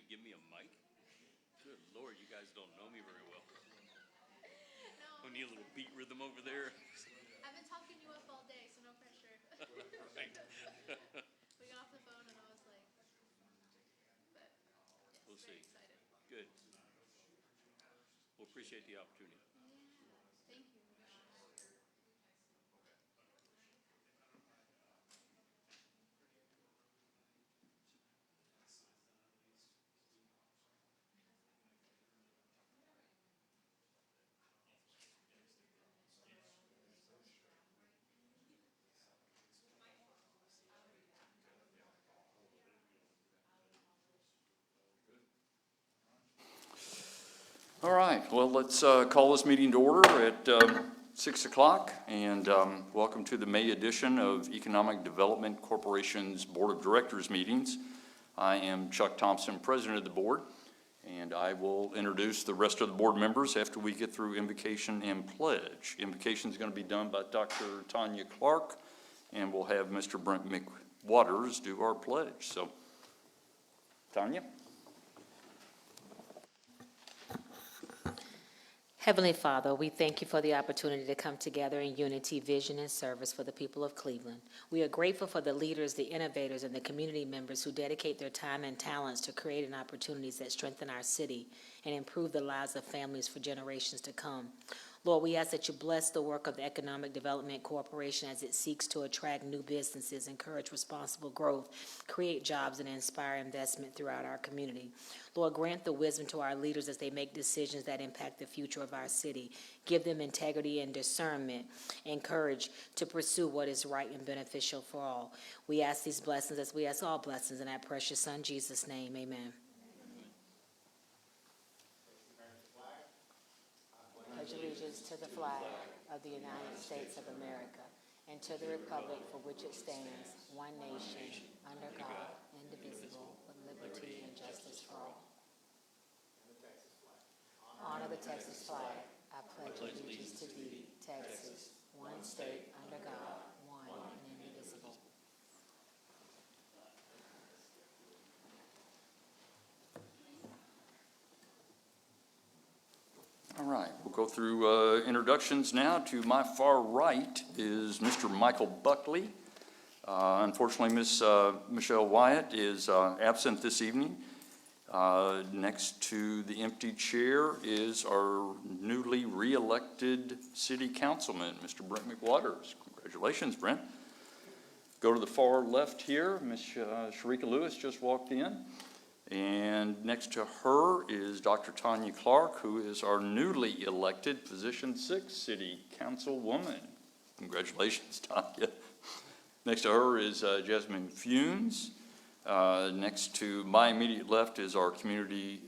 give me a mic? Good Lord, you guys don't know me very well. No. We need a little beat rhythm over there. I've been talking you up all day, so no pressure. Right. We got off the phone and I was like, but yes, We'll very see. excited. Good. We'll appreciate the opportunity. Yeah, thank you. All right, well, let's call this meeting to order at 6 o'clock, and welcome to the May edition of Economic Development Corporation's Board of Directors meetings. I am Chuck Thompson, President of the Board, and I will introduce the rest of the board members after we get through invocation and pledge. Invocation is going to be done by Dr. Tanya Clark, and we'll have Mr. Brent McWaters do our pledge. So, Tanya? Heavenly Father, we thank you for the opportunity to come together in unity, vision, and service for the people of Cleveland. We are grateful for the leaders, the innovators, and the community members who dedicate their time and talents to creating opportunities that strengthen our city and improve the lives of families for generations to come. Lord, we ask that you bless the work of the Economic Development Corporation as it seeks to attract new businesses, encourage responsible growth, create jobs, and inspire investment throughout our community. Lord, grant the wisdom to our leaders as they make decisions that impact the future of our city. Give them integrity and discernment and courage to pursue what is right and beneficial for all. We ask these blessings as we ask all blessings in our precious Son, Jesus' name. Amen. Pledge allegiance to the flag of the United States of America and to the republic for which it stands, one nation, under God, indivisible, with liberty and justice for all. Honor the Texas flag. I pledge allegiance to thee, Texas, one state, under God, one and indivisible. All right, we'll go through introductions now. To my far right is Mr. Michael Buckley. Unfortunately, Miss Michelle Wyatt is absent this evening. Next to the empty chair is our newly re-elected city councilman, Mr. Brent McWaters. Congratulations, Brent. Go to the far left here, Miss Sharika Lewis just walked in. And next to her is Dr. Tanya Clark, who is our newly elected Position 6 City Councilwoman. Congratulations, Tanya. Next to her is Jasmine Funes. Next to my immediate left is our Community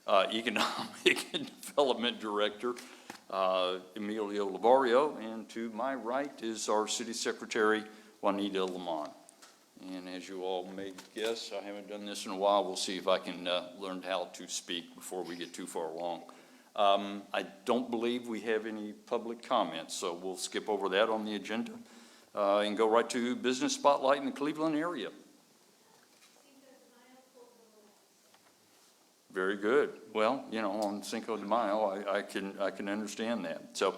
Economic and Development Director, Emilio Lavario. And to my right is our City Secretary, Juanita Lamont. And as you all may guess, I haven't done this in a while. We'll see if I can learn how to speak before we get too far along. I don't believe we have any public comments, so we'll skip over that on the agenda and go right to Business Spotlight in the Cleveland area. Very good. Well, you know, on Cinco de Mayo, I can understand that. So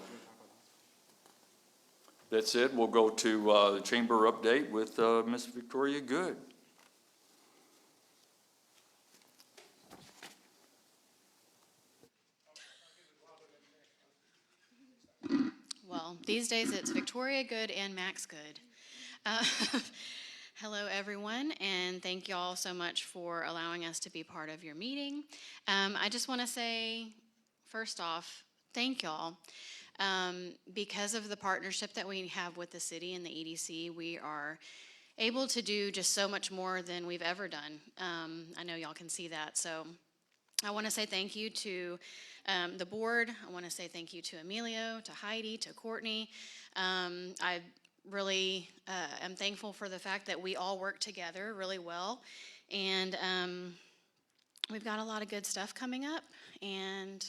that's it. We'll go to the chamber update with Miss Victoria Good. Well, these days it's Victoria Good and Max Good. Hello, everyone, and thank you all so much for allowing us to be part of your meeting. I just want to say, first off, thank y'all. Because of the partnership that we have with the city and the EDC, we are able to do just so much more than we've ever done. I know y'all can see that, so I want to say thank you to the board. I want to say thank you to Emilio, to Heidi, to Courtney. I really am thankful for the fact that we all work together really well, and we've got a lot of good stuff coming up. And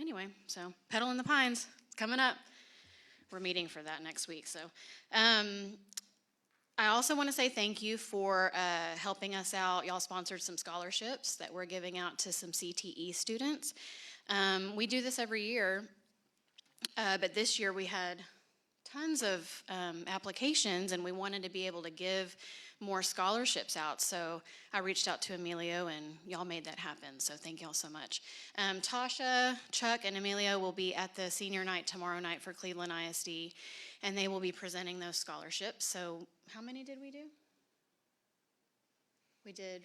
anyway, so Pedal in the Pines. Coming up. We're meeting for that next week. So I also want to say thank you for helping us out. Y'all sponsored some scholarships that we're giving out to some CTE students. We do this every year, but this year we had tons of applications, and we wanted to be able to give more scholarships out. So I reached out to Emilio, and y'all made that happen. So thank y'all so much. Tasha, Chuck, and Emilio will be at the senior night tomorrow night for Cleveland ISD, and they will be presenting those scholarships. So how many did we do? We did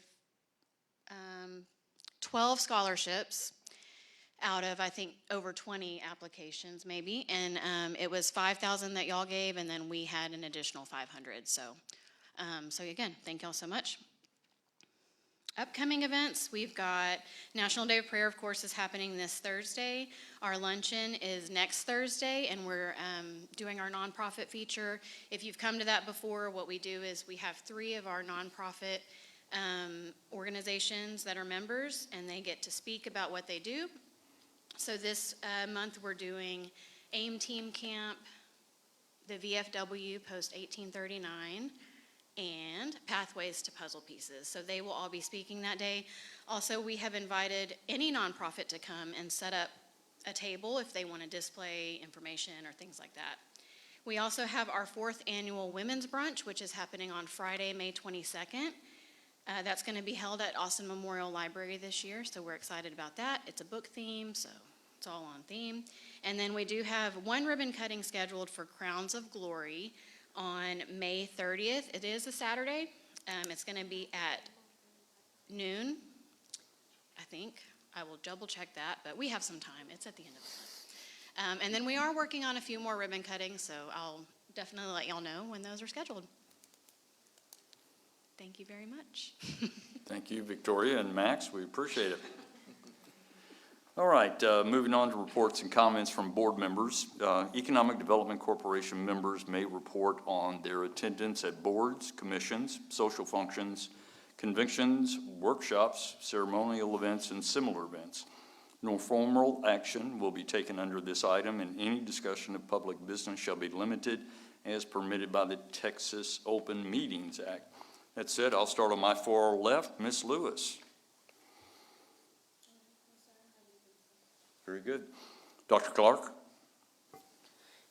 12 scholarships out of, I think, over 20 applications maybe. And it was 5,000 that y'all gave, and then we had an additional 500. So again, thank y'all so much. Upcoming events, we've got National Day of Prayer, of course, is happening this Thursday. Our luncheon is next Thursday, and we're doing our nonprofit feature. If you've come to that before, what we do is we have 3 of our nonprofit organizations that are members, and they get to speak about what they do. So this month we're doing AIM Team Camp, the VFW Post 1839, and Pathways to Puzzle Pieces. So they will all be speaking that day. Also, we have invited any nonprofit to come and set up a table if they want to display information or things like that. We also have our 4th annual Women's Brunch, which is happening on Friday, May 22nd. That's going to be held at Austin Memorial Library this year, so we're excited about that. It's a book theme, so it's all on theme. And then we do have one ribbon cutting scheduled for Crowns of Glory on May 30th. It is a Saturday. It's going to be at noon, I think. I will double check that, but we have some time. It's at the end of the month. And then we are working on a few more ribbon cuttings, so I'll definitely let y'all know when those are scheduled. Thank you very much. Thank you, Victoria and Max. We appreciate it. All right, moving on to reports and comments from board members. Economic Development Corporation members may report on their attendance at boards, commissions, social functions, conventions, workshops, ceremonial events, and similar events. No formal action will be taken under this item, and any discussion of public business shall be limited as permitted by the Texas Open Meetings Act. That said, I'll start on my far left, Ms. Lewis. Very good. Dr. Clark?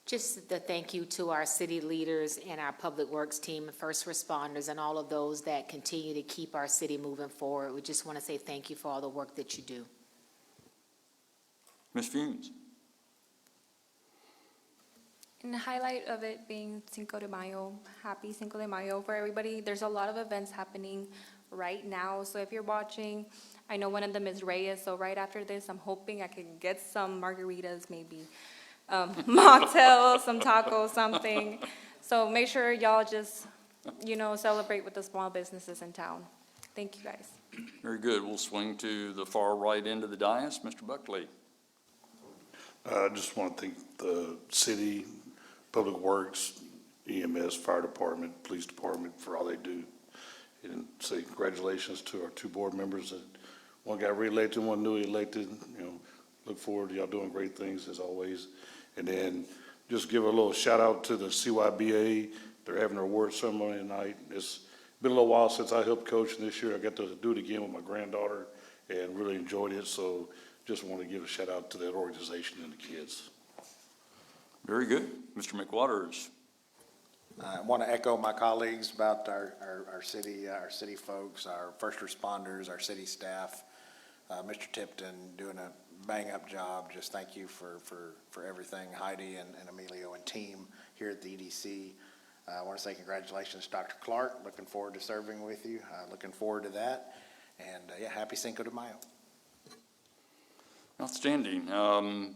Just the thank you to our city leaders and our public works team, first responders, and all of those that continue to keep our city moving forward. We just want to say thank you for all the work that you do. Ms. Funes? In the highlight of it being Cinco de Mayo, happy Cinco de Mayo for everybody. There's a lot of events happening right now, so if you're watching, I know one of them is Reyes, so right after this, I'm hoping I can get some margaritas, maybe mocktails, some tacos, something. So make sure y'all just, celebrate with the small businesses in town. Thank you, guys. Very good. We'll swing to the far right end of the dais. Mr. Buckley. I just want to thank the city, Public Works, EMS, Fire Department, Police Department for all they do. And say congratulations to our 2 board members. One got reelected, one newly elected. Look forward to y'all doing great things as always. And then just give a little shout out to the CYBA. They're having their award ceremony tonight. It's been a little while since I helped coach, and this year I got to do it again with my granddaughter and really enjoyed it. So just want to give a shout out to that organization and the kids. Very good. Mr. McWaters. I want to echo my colleagues about our city folks, our first responders, our city staff. Mr. Tipton doing a bang-up job. Just thank you for everything. Heidi and Emilio and team here at the EDC. I want to say congratulations, Dr. Clark. Looking forward to serving with you. Looking forward to that. And happy Cinco de Mayo. Outstanding.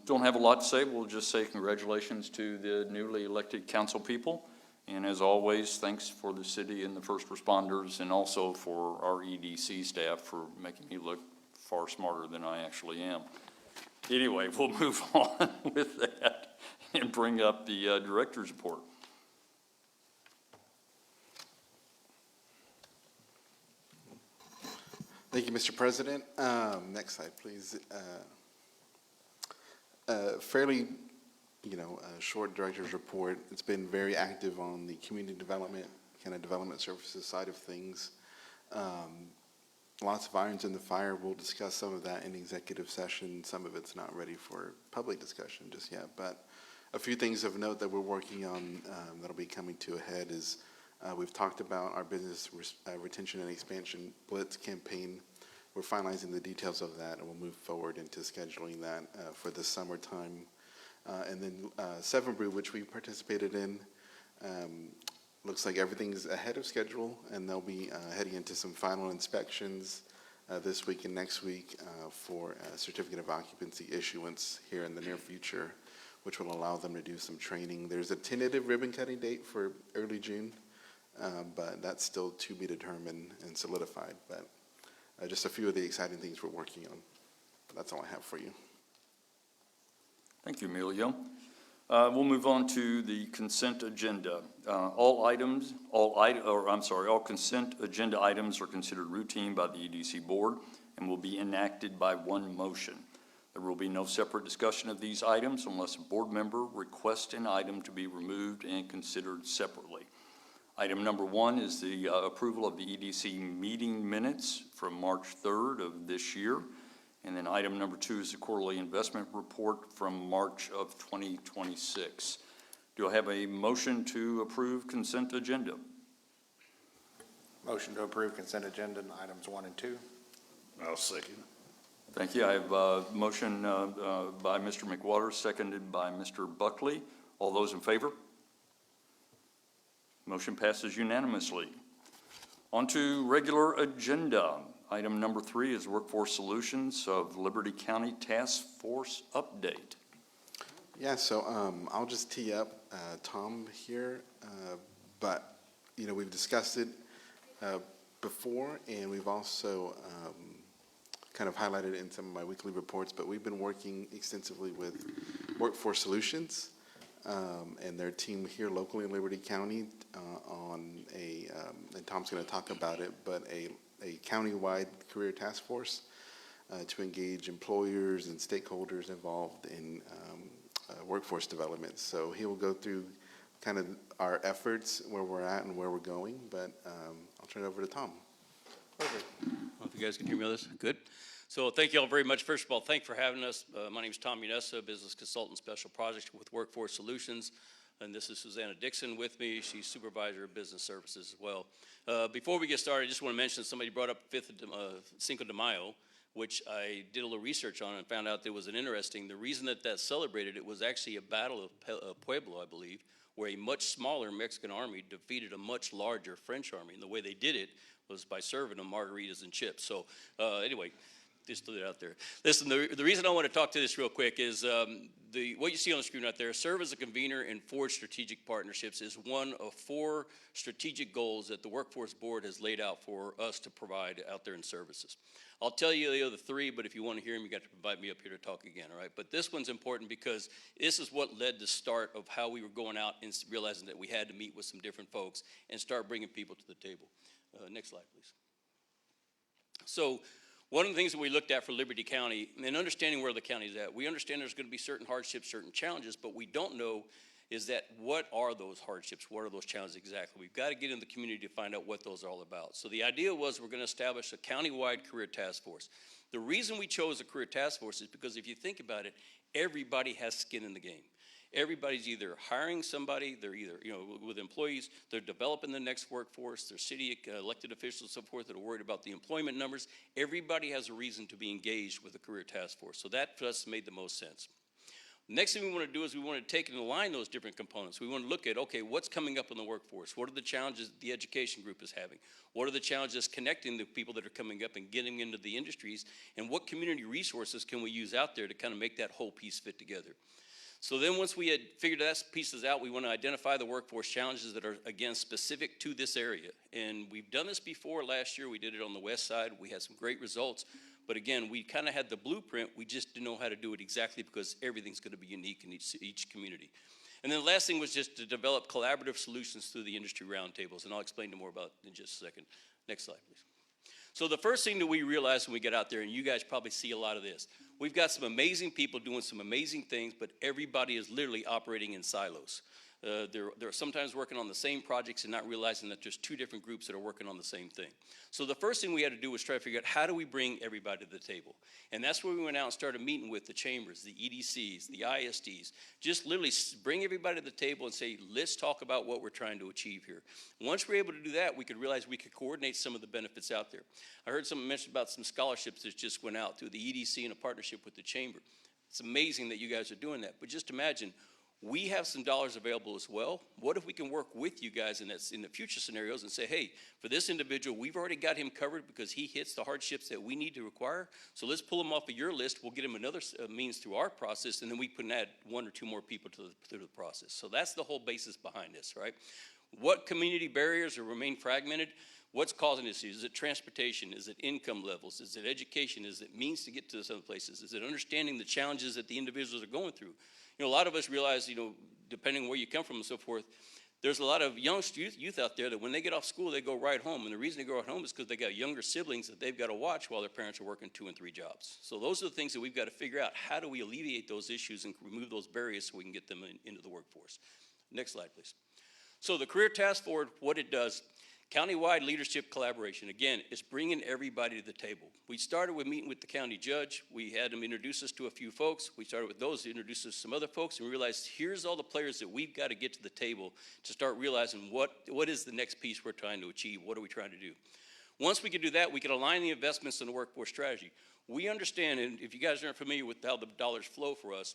Don't have a lot to say. We'll just say congratulations to the newly elected council people. And as always, thanks for the city and the first responders, and also for our EDC staff for making me look far smarter than I actually am. Anyway, we'll move on with that and bring up the director's report. Thank you, Mr. President. Next slide, please. Fairly, short director's report. It's been very active on the community development kind of development services side of things. Lots of irons in the fire. We'll discuss some of that in executive session. Some of it's not ready for public discussion just yet, but a few things of note that we're working on that'll be coming to a head is we've talked about our business retention and expansion blitz campaign. We're finalizing the details of that, and we'll move forward into scheduling that for the summertime. And then Seven Brew, which we participated in, looks like everything's ahead of schedule, and they'll be heading into some final inspections this week and next week for a certificate of occupancy issuance here in the near future, which will allow them to do some training. There's a tentative ribbon cutting date for early June, but that's still to be determined and solidified. But just a few of the exciting things we're working on. That's all I have for you. Thank you, Emilio. We'll move on to the consent agenda. All consent agenda items are considered routine by the EDC board and will be enacted by one motion. There will be no separate discussion of these items unless a board member requests an item to be removed and considered separately. Item number 1 is the approval of the EDC meeting minutes from March 3rd of this year. And then item number 2 is the quarterly investment report from March of 2026. Do I have a motion to approve consent agenda? Motion to approve consent agenda items 1 and 2. I'll second. Thank you. I have a motion by Mr. McWater, seconded by Mr. Buckley. All those in favor? Motion passes unanimously. On to regular agenda. Item number 3 is Workforce Solutions of Liberty County Task Force update. Yeah, so I'll just tee up Tom here, but we've discussed it before, and we've also kind of highlighted it in some of my weekly reports, but we've been working extensively with Workforce Solutions and their team here locally in Liberty County on and Tom's going to talk about it, but a county-wide career task force to engage employers and stakeholders involved in workforce development. So he will go through kind of our efforts, where we're at and where we're going, but I'll turn it over to Tom. Perfect. I don't know if you guys can hear me on this. Good. So thank you all very much. First of all, thank you for having us. My name is Tom Munessa, Business Consultant Special Projects with Workforce Solutions. And this is Susanna Dixon with me. She's Supervisor of Business Services as well. Before we get started, I just want to mention somebody brought up Cinco de Mayo, which I did a little research on and found out there was the reason that celebrated it was actually a battle of Pueblo, I believe, where a much smaller Mexican army defeated a much larger French army. And the way they did it was by serving them margaritas and chips. So anyway, just threw it out there. Listen, the reason I want to talk to this real quick is what you see on the screen right there, serve as a convener and forge strategic partnerships, is one of 4 strategic goals that the Workforce Board has laid out for us to provide out there in services. I'll tell you the other 3, but if you want to hear them, you got to invite me up here to talk again, all right? But this one's important because this is what led the start of how we were going out and realizing that we had to meet with some different folks and start bringing people to the table. Next slide, please. So one of the things that we looked at for Liberty County, and understanding where the county's at, we understand there's going to be certain hardships, certain challenges, but we don't know is that what are those hardships, what are those challenges exactly? We've got to get in the community to find out what those are all about. So the idea was we're going to establish a county-wide career task force. The reason we chose a career task force is because if you think about it, everybody has skin in the game. Everybody's either hiring somebody, they're either, with employees, they're developing the next workforce, they're city elected officials and so forth that are worried about the employment numbers. Everybody has a reason to be engaged with a career task force. So that for us made the most sense. Next thing we want to do is we want to take and align those different components. We want to look at, okay, what's coming up in the workforce? What are the challenges the education group is having? What are the challenges connecting the people that are coming up and getting into the industries? And what community resources can we use out there to kind of make that whole piece fit together? So then once we had figured those pieces out, we want to identify the workforce challenges that are, again, specific to this area. And we've done this before. Last year we did it on the west side. We had some great results. But again, we kind of had the blueprint. We just didn't know how to do it exactly because everything's going to be unique in each community. And then the last thing was just to develop collaborative solutions through the industry roundtables. And I'll explain more about in just a second. Next slide, please. So the first thing that we realized when we get out there, and you guys probably see a lot of this, we've got some amazing people doing some amazing things, but everybody is literally operating in silos. They're sometimes working on the same projects and not realizing that there's two different groups that are working on the same thing. So the first thing we had to do was try to figure out how do we bring everybody to the table. And that's where we went out and started meeting with the chambers, the EDCs, the ISDs, just literally bring everybody to the table and say, let's talk about what we're trying to achieve here. Once we're able to do that, we could realize we could coordinate some of the benefits out there. I heard someone mention about some scholarships that just went out through the EDC in a partnership with the chamber. It's amazing that you guys are doing that, but just imagine, we have some dollars available as well. What if we can work with you guys in the future scenarios and say, hey, for this individual, we've already got him covered because he hits the hardships that we need to require. So let's pull him off of your list. We'll get him another means through our process, and then we can add one or two more people through the process. So that's the whole basis behind this, right? What community barriers remain fragmented? What's causing this? Is it transportation? Is it income levels? Is it education? Is it means to get to some places? Is it understanding the challenges that the individuals are going through? You know, a lot of us realize, you know, depending on where you come from and so forth, there's a lot of young youth out there that when they get off school, they go right home. And the reason they go right home is because they got younger siblings that they've got to watch while their parents are working 2 and 3 jobs. So those are the things that we've got to figure out. How do we alleviate those issues and remove those barriers so we can get them into the workforce? Next slide, please. So the Career Task Force, what it does, countywide leadership collaboration. Again, it's bringing everybody to the table. We started with meeting with the county judge. We had him introduce us to a few folks. We started with those, introduced us to some other folks, and we realized here's all the players that we've got to get to the table to start realizing what is the next piece we're trying to achieve, what are we trying to do. Once we can do that, we can align the investments in the workforce strategy. We understand, and if you guys aren't familiar with how the dollars flow for us,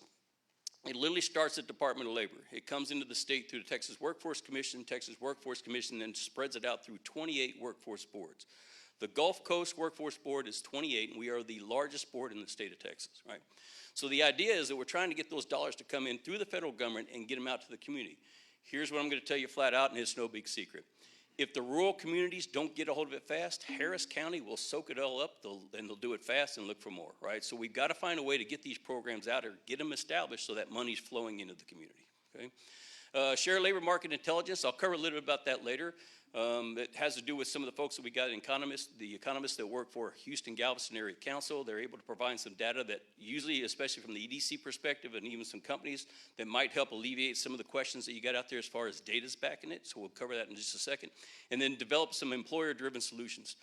it literally starts at Department of Labor. It comes into the state through the Texas Workforce Commission, then spreads it out through 28 workforce boards. The Gulf Coast Workforce Board is 28, and we are the largest board in the state of Texas, right? So the idea is that we're trying to get those dollars to come in through the federal government and get them out to the community. Here's what I'm going to tell you flat out, and it's no big secret. If the rural communities don't get a hold of it fast, Harris County will soak it all up, and they'll do it fast and look for more, right? So we've got to find a way to get these programs out there, get them established so that money's flowing into the community, okay? Share labor market intelligence, I'll cover a little bit about that later. It has to do with some of the folks that we got, the economists that work for Houston Galveston Area Council. They're able to provide some data that usually, especially from the EDC perspective and even some companies, that might help alleviate some of the questions that you got out there as far as data's backing it. So we'll cover that in just a second. And then develop some employer-driven solutions.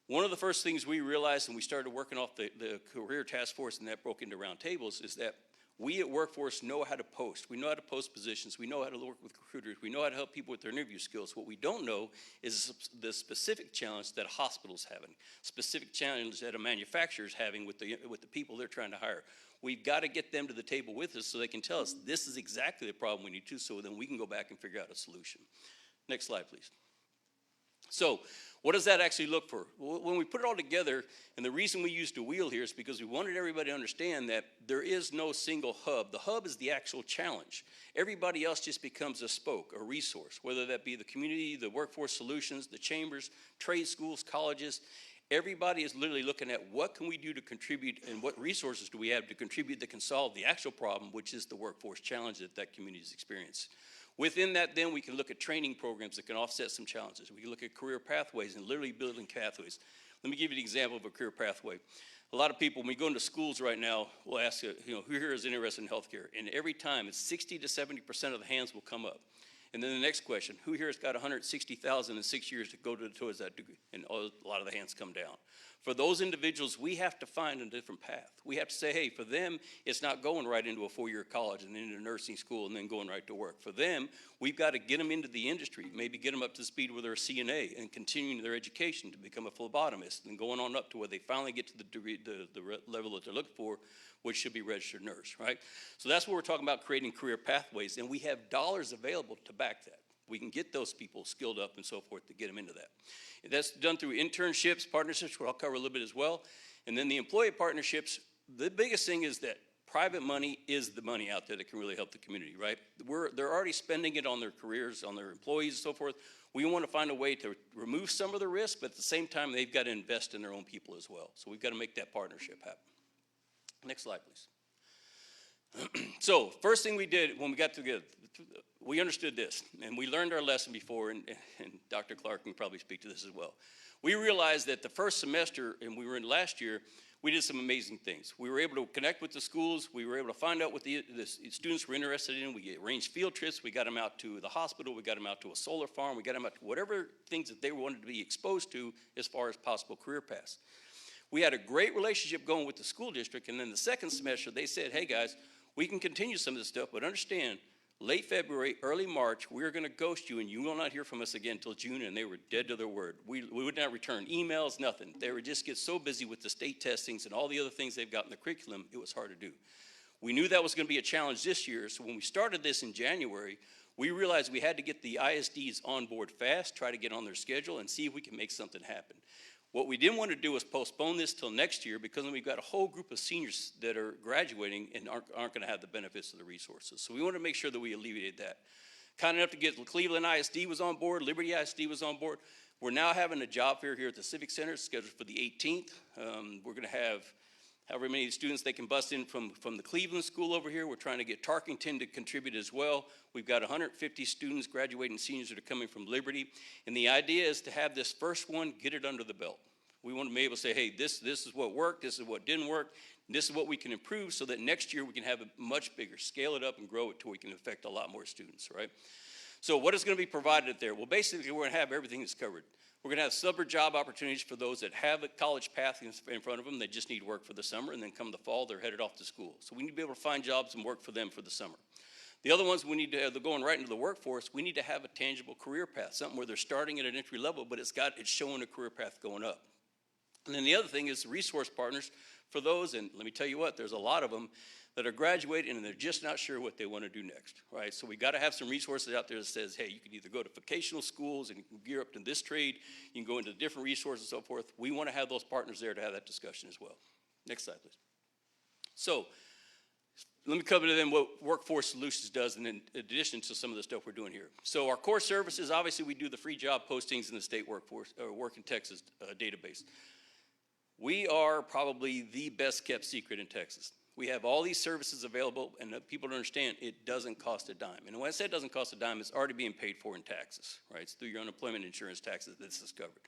One of the first things we realized when we started working off the career task force and that broke into round tables is that we at Workforce know how to post. We know how to post positions. We know how to work with recruiters. We know how to help people with their interview skills. What we don't know is the specific challenge that a hospital's having, specific challenge that a manufacturer's having with the people they're trying to hire. We've got to get them to the table with us so they can tell us this is exactly the problem we need to, so then we can go back and figure out a solution. Next slide, please. So what does that actually look for? When we put it all together, and the reason we used a wheel here is because we wanted everybody to understand that there is no single hub. The hub is the actual challenge. Everybody else just becomes a spoke, a resource, whether that be the community, the workforce solutions, the chambers, trade schools, colleges. Everybody is literally looking at what can we do to contribute and what resources do we have to contribute that can solve the actual problem, which is the workforce challenge that community is experiencing. Within that, then, we can look at training programs that can offset some challenges. We can look at career pathways and literally building pathways. Let me give you an example of a career pathway. A lot of people, when we go into schools right now, will ask, who here is interested in healthcare? And every time, it's 60 to 70% of the hands will come up. And then the next question, who here has got $160,000 in 6 years to go towards that degree? And a lot of the hands come down. For those individuals, we have to find a different path. We have to say, hey, for them, it's not going right into a 4-year college and then into nursing school and then going right to work. For them, we've got to get them into the industry, maybe get them up to speed with their CNA and continuing their education to become a phlebotomist and going on up to where they finally get to the degree, the level that they're looking for, which should be registered nurse, right? So that's what we're talking about, creating career pathways, and we have dollars available to back that. We can get those people skilled up and so forth to get them into that. That's done through internships, partnerships, which I'll cover a little bit as well. And then the employee partnerships, the biggest thing is that private money is the money out there that can really help the community, right? They're already spending it on their careers, on their employees and so forth. We want to find a way to remove some of the risk, but at the same time, they've got to invest in their own people as well. So we've got to make that partnership happen. Next slide, please. So first thing we did when we got together, we understood this, and we learned our lesson before, and Dr. Clark can probably speak to this as well. We realized that the first semester, and we were in last year, we did some amazing things. We were able to connect with the schools. We were able to find out what the students were interested in. We arranged field trips. We got them out to the hospital. We got them out to a solar farm. We got them out to whatever things that they wanted to be exposed to as far as possible career paths. We had a great relationship going with the school district, and then the second semester, they said, hey, guys, we can continue some of this stuff, but understand, late February, early March, we're going to ghost you, and you will not hear from us again until June, and they were dead to their word. We would not return emails, nothing. They would just get so busy with the state testings and all the other things they've got in the curriculum, it was hard to do. We knew that was going to be a challenge this year, so when we started this in January, we realized we had to get the ISDs on board fast, try to get on their schedule, and see if we can make something happen. What we didn't want to do was postpone this till next year, because then we've got a whole group of seniors that are graduating and aren't going to have the benefits of the resources. So we want to make sure that we alleviated that. Kind enough to get Cleveland ISD was on board, Liberty ISD was on board. We're now having a job fair here at the Civic Center scheduled for the 18th. We're going to have however many students they can bust in from the Cleveland school over here. We're trying to get Tarkington to contribute as well. We've got 150 students, graduating seniors that are coming from Liberty. And the idea is to have this first one, get it under the belt. We want to be able to say, hey, this is what worked, this is what didn't work, this is what we can improve, so that next year we can have a much bigger, scale it up and grow it till we can affect a lot more students, right? So what is going to be provided there? Well, basically, we're going to have everything that's covered. We're going to have summer job opportunities for those that have a college path in front of them. They just need work for the summer, and then come the fall, they're headed off to school. So we need to be able to find jobs and work for them for the summer. The other ones we need to have, they're going right into the workforce, we need to have a tangible career path, something where they're starting at an entry level, but it's showing a career path going up. And then the other thing is resource partners for those, and let me tell you what, there's a lot of them that are graduating and they're just not sure what they want to do next, right? So we got to have some resources out there that says, hey, you can either go to vocational schools and gear up to this trade, you can go into different resources and so forth. We want to have those partners there to have that discussion as well. Next slide, please. So let me cover then what Workforce Solutions does in addition to some of the stuff we're doing here. So our core services, obviously we do the free job postings in the state workforce, Work in Texas database. We are probably the best kept secret in Texas. We have all these services available, and people don't understand it doesn't cost a dime. And when I say it doesn't cost a dime, it's already being paid for in taxes, right? It's through your unemployment insurance taxes that this is covered.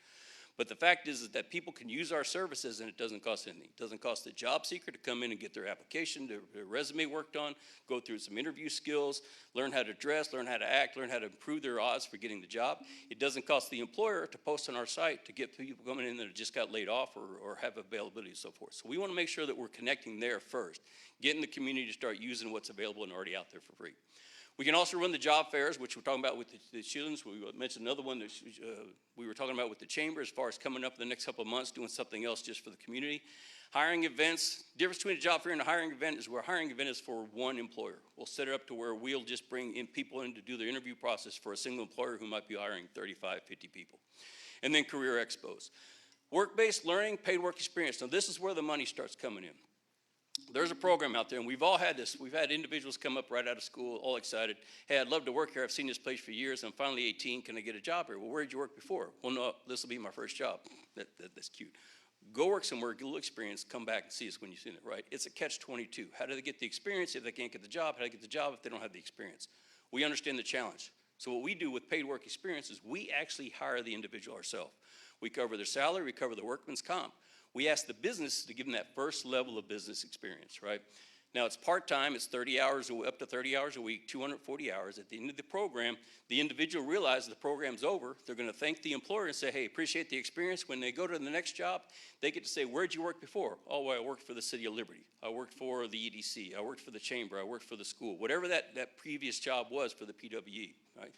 But the fact is that people can use our services and it doesn't cost anything. It doesn't cost the job seeker to come in and get their application, their resume worked on, go through some interview skills, learn how to dress, learn how to act, learn how to improve their odds for getting the job. It doesn't cost the employer to post on our site to get people coming in that just got laid off or have availability and so forth. So we want to make sure that we're connecting there first, getting the community to start using what's available and already out there for free. We can also run the job fairs, which we're talking about with the students. We mentioned another one that we were talking about with the chamber as far as coming up in the next couple of months, doing something else just for the community. Hiring events, difference between a job fair and a hiring event is where a hiring event is for one employer. We'll set it up to where we'll just bring in people in to do their interview process for a single employer who might be hiring 35, 50 people. And then career expos. Work-based learning, paid work experience. Now this is where the money starts coming in. There's a program out there, and we've all had this. We've had individuals come up right out of school, all excited. Hey, I'd love to work here. I've seen this place for years. I'm finally 18. Can I get a job here? Well, where did you work before? Well, no, this will be my first job. That's cute. Go work somewhere, get a little experience, come back and see us when you've seen it, right? It's a catch-22. How do they get the experience if they can't get the job? How do they get the job if they don't have the experience? We understand the challenge. So what we do with paid work experience is we actually hire the individual ourselves. We cover their salary, we cover the workman's comp. We ask the business to give them that first level of business experience, right? Now, it's part-time. It's 30 hours, up to 30 hours a week, 240 hours. At the end of the program, the individual realizes the program's over. They're going to thank the employer and say, hey, appreciate the experience. When they go to the next job, they get to say, where'd you work before? Oh, well, I worked for the City of Liberty. I worked for the EDC. I worked for the chamber. I worked for the school. Whatever that previous job was for the PWE, right?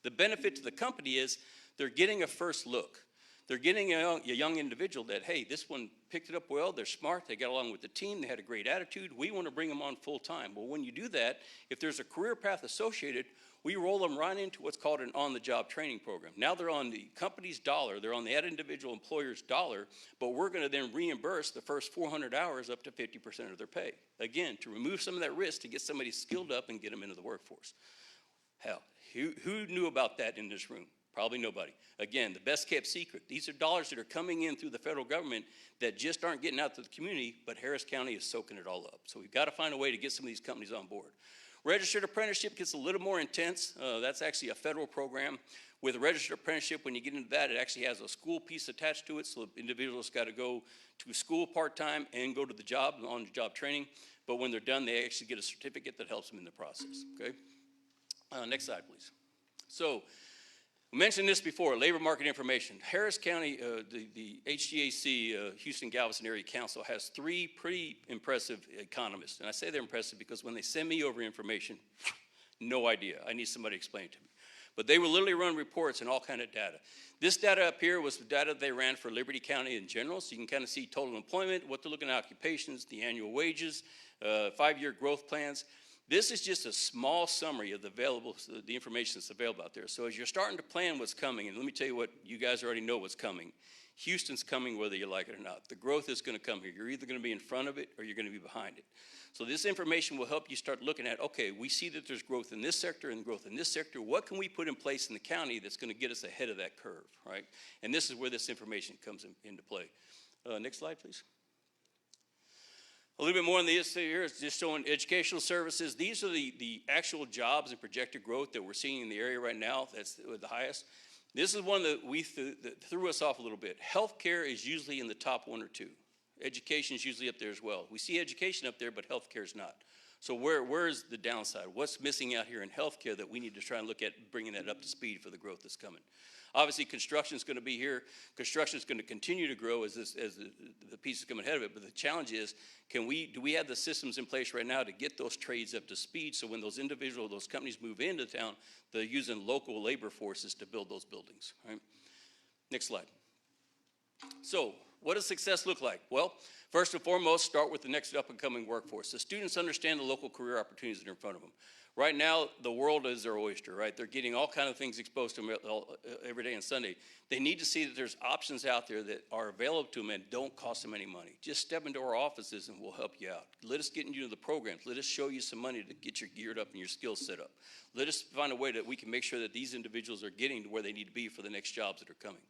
The benefit to the company is they're getting a first look. They're getting a young individual that, hey, this one picked it up well, they're smart, they got along with the team, they had a great attitude, we want to bring them on full time. Well, when you do that, if there's a career path associated, we roll them right into what's called an on-the-job training program. Now they're on the company's dollar, they're on the individual employer's dollar, but we're going to then reimburse the first 400 hours up to 50% of their pay. Again, to remove some of that risk to get somebody skilled up and get them into the workforce. Hell, who knew about that in this room? Probably nobody. Again, the best kept secret. These are dollars that are coming in through the federal government that just aren't getting out to the community, but Harris County is soaking it all up. So we've got to find a way to get some of these companies on board. Registered apprenticeship gets a little more intense. That's actually a federal program. With a registered apprenticeship, when you get into that, it actually has a school piece attached to it, so individuals got to go to school part-time and go to the job, on-the-job training. But when they're done, they actually get a certificate that helps them in the process, okay? Next slide, please. So, I mentioned this before, labor market information. Harris County, the HGAC, Houston Galveston Area Council, has 3 pretty impressive economists. And I say they're impressive because when they send me over information, no idea. I need somebody to explain it to me. But they will literally run reports and all kind of data. This data up here was the data they ran for Liberty County in general, so you can kind of see total employment, what they're looking at occupations, the annual wages, 5-year growth plans. This is just a small summary of the information that's available out there. So as you're starting to plan what's coming, and let me tell you what, you guys already know what's coming. Houston's coming whether you like it or not. The growth is going to come here. You're either going to be in front of it or you're going to be behind it. So this information will help you start looking at, okay, we see that there's growth in this sector and growth in this sector. What can we put in place in the county that's going to get us ahead of that curve, right? And this is where this information comes into play. Next slide, please. A little bit more on this here is just showing educational services. These are the actual jobs and projected growth that we're seeing in the area right now. That's the highest. This is one that that threw us off a little bit. Healthcare is usually in the top 1 or 2. Education is usually up there as well. We see education up there, but healthcare is not. So where's the downside? What's missing out here in healthcare that we need to try and look at bringing that up to speed for the growth that's coming? Obviously, construction is going to be here. Construction is going to continue to grow as the pieces come ahead of it. But the challenge is, do we have the systems in place right now to get those trades up to speed so when those companies move into town, they're using local labor forces to build those buildings, right? Next slide. So, what does success look like? Well, first and foremost, start with the next up-and-coming workforce. The students understand the local career opportunities that are in front of them. Right now, the world is their oyster, right? They're getting all kinds of things exposed to them every day and Sunday. They need to see that there's options out there that are available to them and don't cost them any money. Just step into our offices and we'll help you out. Let us get into the programs. Let us show you some money to get you geared up and your skills set up. Let us find a way that we can make sure that these individuals are getting to where they need to be for the next jobs that are coming.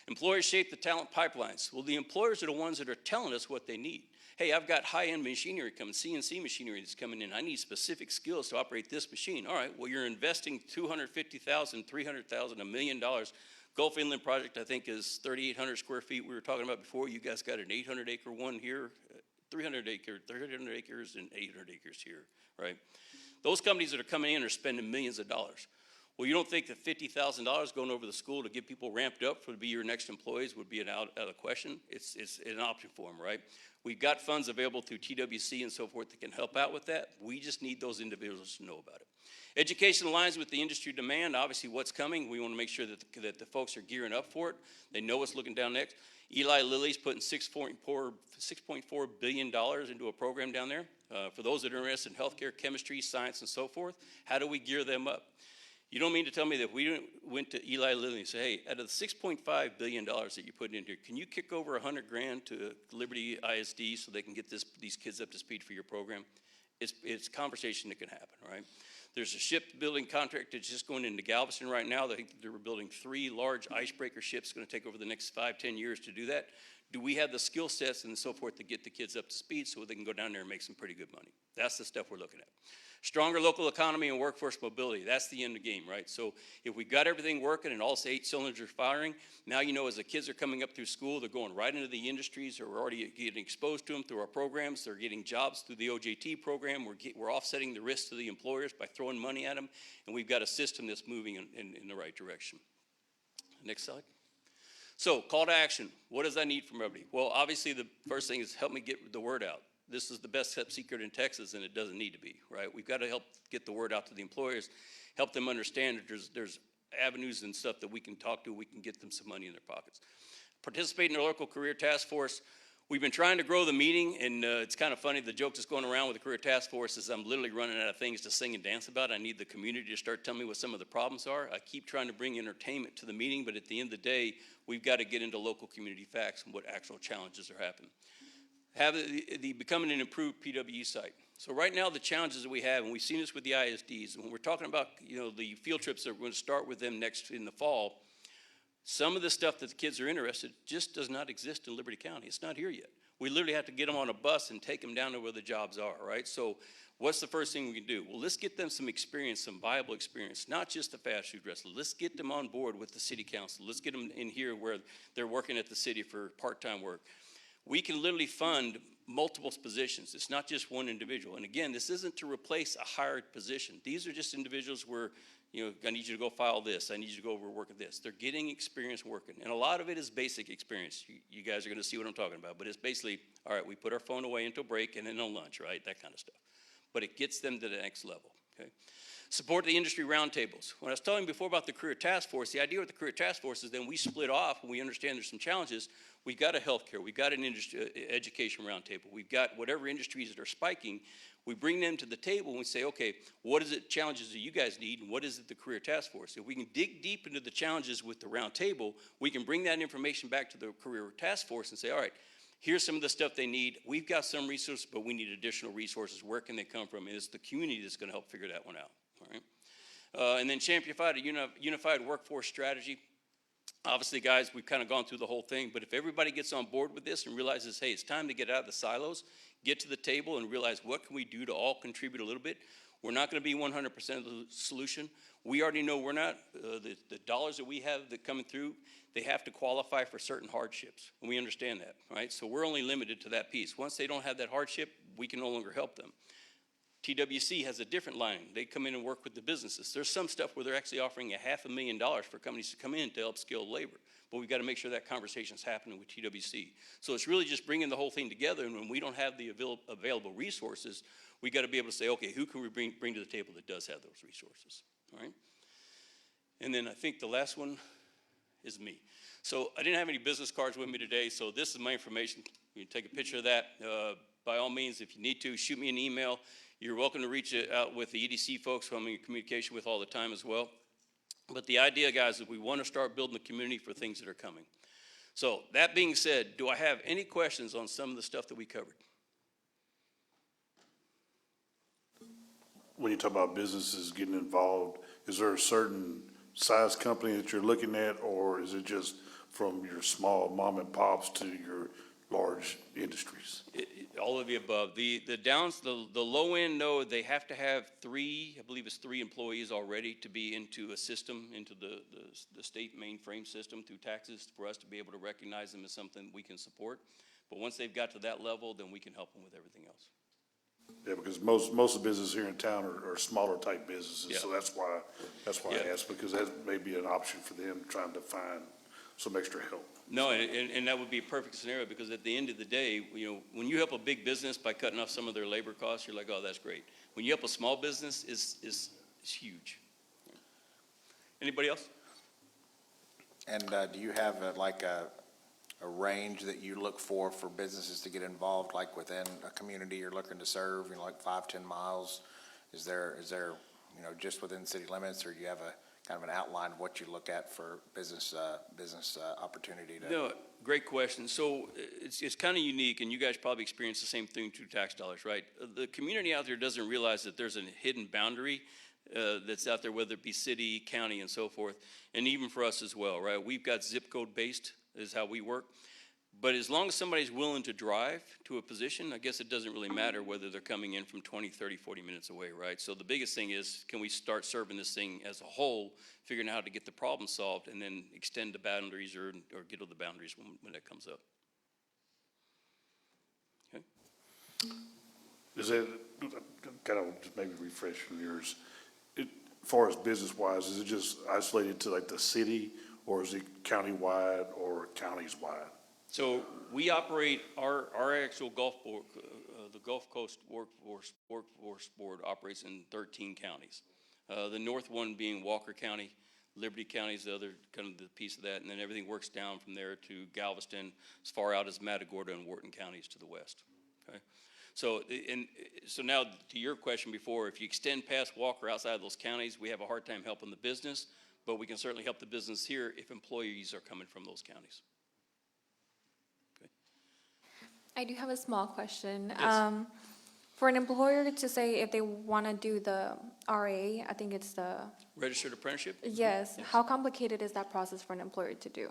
Employers shape the talent pipelines. Well, the employers are the ones that are telling us what they need. Hey, I've got high-end machinery coming, CNC machinery that's coming in. I need specific skills to operate this machine. All right, well, you're investing $250,000, $300,000, $1 million. Gulf Inland project, I think, is 3,800 square feet. We were talking about before. You guys got an 800-acre one here, 300 acres and 800 acres here, right? Those companies that are coming in are spending millions of dollars. Well, you don't think that $50,000 going over the school to get people ramped up for to be your next employees would be out of the question? It's an option for them, right? We've got funds available through TWC and so forth that can help out with that. We just need those individuals to know about it. Education aligns with the industry demand. Obviously, what's coming, we want to make sure that the folks are gearing up for it. They know what's looking down next. Eli Lilly's putting $6.4 billion into a program down there. For those that are interested in healthcare, chemistry, science, and so forth, how do we gear them up? You don't mean to tell me that we went to Eli Lilly and said, hey, out of the $6.5 billion that you put in here, can you kick over $100,000 to Liberty ISD so they can get these kids up to speed for your program? It's a conversation that can happen, right? There's a shipbuilding contract that's just going into Galveston right now. They think that they're building 3 large icebreaker ships. It's going to take over the next 5-10 years to do that. Do we have the skill sets and so forth to get the kids up to speed so they can go down there and make some pretty good money? That's the stuff we're looking at. Stronger local economy and workforce mobility. That's the end of the game, right? So if we got everything working and all 8 cylinders are firing, now you know as the kids are coming up through school, they're going right into the industries, or we're already getting exposed to them through our programs. They're getting jobs through the OJT program. We're offsetting the risk to the employers by throwing money at them, and we've got a system that's moving in the right direction. Next slide. So, call to action. What does I need from everybody? Well, obviously, the first thing is help me get the word out. This is the best kept secret in Texas, and it doesn't need to be, right? We've got to help get the word out to the employers, help them understand that there's avenues and stuff that we can talk to. We can get them some money in their pockets. Participate in their local career task force. We've been trying to grow the meeting, and it's kind of funny. The joke that's going around with the career task force is I'm literally running out of things to sing and dance about. I need the community to start telling me what some of the problems are. I keep trying to bring entertainment to the meeting, but at the end of the day, we've got to get into local community facts and what actual challenges are happening. Have the becoming an improved PWE site. So right now the challenges that we have, and we've seen this with the ISDs, and when we're talking about the field trips that we're going to start with them next in the fall, Some of the stuff that the kids are interested just does not exist in Liberty County. It's not here yet. We literally have to get them on a bus and take them down to where the jobs are, right? So what's the first thing we can do? Well, let's get them some experience, some viable experience, not just the fast food wrestler. Let's get them on board with the city council. Let's get them in here where they're working at the city for part-time work. We can literally fund multiple positions. It's not just one individual. And again, this isn't to replace a hired position. These are just individuals where, you know, I need you to go file this. I need you to go over work at this. They're getting experience working. And a lot of it is basic experience. You guys are going to see what I'm talking about. But it's basically, all right, we put our phone away until break and then on lunch, right? That kind of stuff. But it gets them to the next level, okay? Support the industry roundtables. When I was telling you before about the career task force, the idea with the career task force is then we split off and we understand there's some challenges. We've got a healthcare, we've got an industry education roundtable, we've got whatever industries that are spiking. We bring them to the table and we say, okay, what is it challenges that you guys need and what is it the career task force? If we can dig deep into the challenges with the roundtable, we can bring that information back to the career task force and say, all right, here's some of the stuff they need. We've got some resources, but we need additional resources. Where can they come from? And it's the community that's going to help figure that one out. All right. And then champion a unified workforce strategy. Obviously, guys, we've kind of gone through the whole thing, but if everybody gets on board with this and realizes, hey, it's time to get out of the silos, get to the table and realize what can we do to all contribute a little bit. We're not going to be 100% of the solution. We already know we're not. The dollars that we have that coming through, they have to qualify for certain hardships, and we understand that, right? So we're only limited to that piece. Once they don't have that hardship, we can no longer help them. TWC has a different line. They come in and work with the businesses. There's some stuff where they're actually offering $500,000 for companies to come in to help skilled labor. But we've got to make sure that conversation's happening with TWC. So it's really just bringing the whole thing together, and when we don't have the available resources, we got to be able to say, okay, who can we bring to the table that does have those resources, all right? And then I think the last one is me. So I didn't have any business cards with me today, so this is my information. You can take a picture of that. By all means, if you need to, shoot me an email. You're welcome to reach out with the EDC folks who I'm in communication with all the time as well. But the idea, guys, is we want to start building the community for things that are coming. So that being said, do I have any questions on some of the stuff that we covered? When you talk about businesses getting involved, is there a certain size company that you're looking at, or is it just from your small mom and pops to your large industries? All of the above. The low end, no, they have to have three employees already to be into a system, into the state mainframe system through taxes for us to be able to recognize them as something we can support. But once they've got to that level, then we can help them with everything else. Yeah, because most of the businesses here in town are smaller type businesses, Yeah. so that's why Yeah. I asked, because that may be an option for them trying to find some extra help. No, and that would be a perfect scenario, because at the end of the day, you know, when you help a big business by cutting off some of their labor costs, you're like, oh, that's great. When you help a small business, it's huge. Anybody else? And do you have a range that you look for businesses to get involved, like within a community you're looking to serve, you know, like 5-10 miles? Is there, you know, just within city limits, or do you have a kind of an outline of what you look at for business opportunity? No, great question. So it's kind of unique, and you guys probably experience the same thing through tax dollars, right? The community out there doesn't realize that there's a hidden boundary that's out there, whether it be city, county, and so forth, and even for us as well, right? We've got zip code based is how we work. But as long as somebody's willing to drive to a position, I guess it doesn't really matter whether they're coming in from 20, 30, 40 minutes away, right? So the biggest thing is, can we start serving this thing as a whole, figuring out how to get the problem solved, and then extend the boundaries or get to the boundaries when that comes up. Okay. Is it, kind of just maybe refresh from yours, as far as business-wise, is it just isolated to like the city, or is it county-wide or counties-wide? So we operate our actual Gulf Board, the Gulf Coast Workforce Board operates in 13 counties. The north one being Walker County, Liberty County is the other kind of the piece of that, and then everything works down from there to Galveston, as far out as Matagorda and Wharton counties to the west. Okay, so now to your question before, if you extend past Walker outside of those counties, we have a hard time helping the business, but we can certainly help the business here if employees are coming from those counties. I do have a small question. Yes. For an employer to say if they want to do the RA, I think it's the, Registered apprenticeship? yes, how complicated is that process for an employer to do?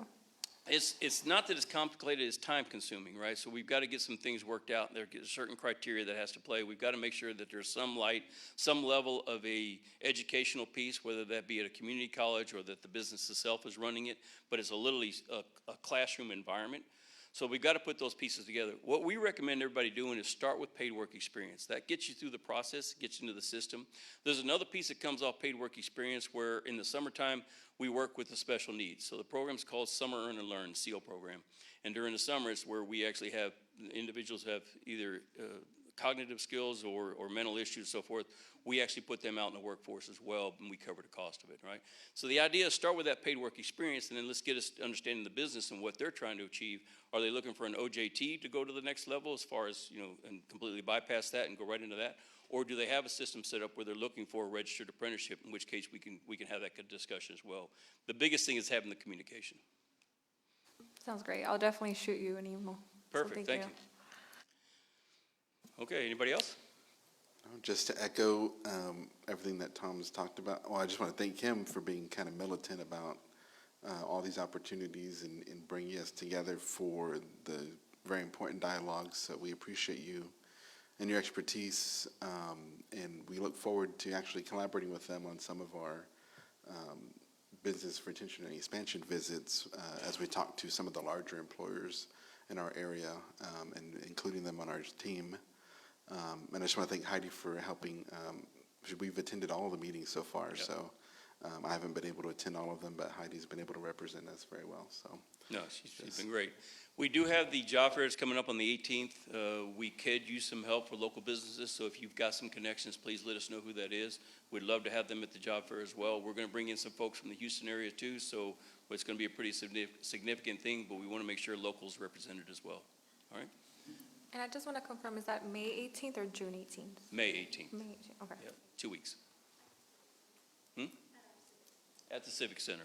It's not that it's complicated, it's time consuming, right? So we've got to get some things worked out. There are certain criteria that has to play. We've got to make sure that there's some level of a educational piece, whether that be at a community college or that the business itself is running it, but it's literally a classroom environment. So we've got to put those pieces together. What we recommend everybody doing is start with paid work experience. That gets you through the process, gets you into the system. There's another piece that comes off paid work experience where in the summertime, we work with the special needs. So the program's called Summer Earn and Learn, SEAL program. And during the summer, it's where we actually have individuals have either cognitive skills or mental issues and so forth. We actually put them out in the workforce as well, and we cover the cost of it, right? So the idea is start with that paid work experience, and then let's get us understanding the business and what they're trying to achieve. Are they looking for an OJT to go to the next level as far as, and completely bypass that and go right into that? Or do they have a system set up where they're looking for a registered apprenticeship, in which case we can have that good discussion as well. The biggest thing is having the communication. Sounds great. I'll definitely shoot you an email. So Perfect, thank you. Okay, anybody else? Just to echo everything that Tom's talked about, well, I just want to thank him for being kind of militant about all these opportunities and bringing us together for the very important dialogues. So we appreciate you and your expertise, and we look forward to actually collaborating with them on some of our business retention and expansion visits as we talk to some of the larger employers in our area and including them on our team. And I just want to thank Heidi for helping. We've attended all of the meetings so far, Yep. so I haven't been able to attend all of them, but Heidi's been able to represent us very well. So No, she's been great. We do have the job fairs coming up on the 18th. We could use some help for local businesses, so if you've got some connections, please let us know who that is. We'd love to have them at the job fair as well. We're going to bring in some folks from the Houston area too, so it's going to be a pretty significant thing, but we want to make sure locals represented as well. All right? And I just want to confirm, is that May 18th or June 18th? May 18th. May 18th, okay. Yep, 2 weeks. At the Civic Center.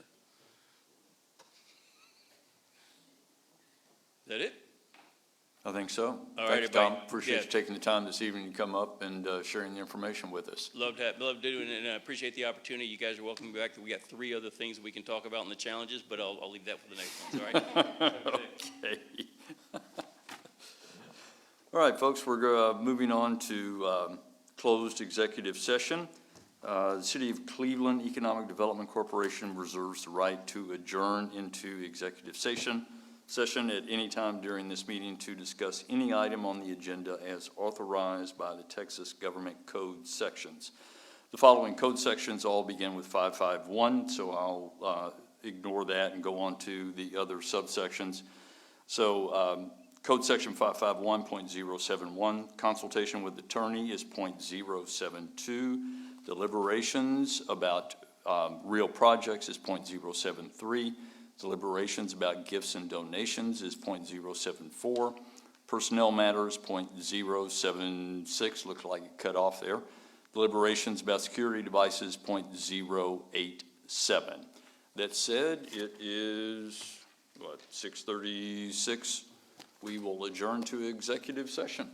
Is that it? I think so. All right, Thanks, Tom. everybody. Appreciate Yeah. you taking the time this evening to come up and sharing the information with us. Love doing it, and I appreciate the opportunity. You guys are welcome back. We got 3 other things that we can talk about in the challenges, but I'll leave that for the next ones, all right? Okay. All right, folks, we're moving on to closed executive session. The City of Cleveland Economic Development Corporation reserves the right to adjourn into executive session at any time during this meeting to discuss any item on the agenda as authorized by the Texas Government Code sections. The following code sections all begin with 551, so I'll ignore that and go on to the other subsections. So Code Section 551.071, consultation with attorney is .072. Deliberations about real projects is .073. Deliberations about gifts and donations is .074. Personnel matters .076, looks like it cut off there. Deliberations about security devices .087. That said, it is, 6:36. We will adjourn to executive session.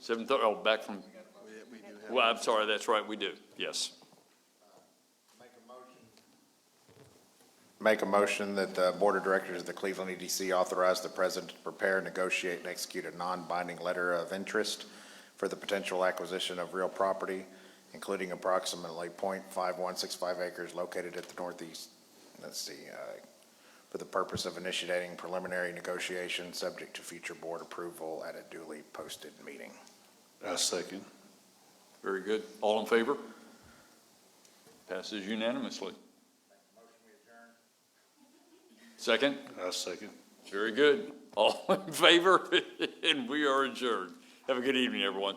7:30, oh, back from, We do have. well, I'm sorry, that's right, we do, yes. Make a motion that the Board of Directors of the Cleveland EDC authorize the president to prepare, negotiate, and execute a non-binding letter of interest for the potential acquisition of real property, including approximately .5165 acres located at the northeast, for the purpose of initiating preliminary negotiations, subject to future board approval at a duly posted meeting. I second. Very good. All in favor? Passes unanimously. Second? I second. Very good. All in favor? And we are adjourned. Have a good evening, everyone.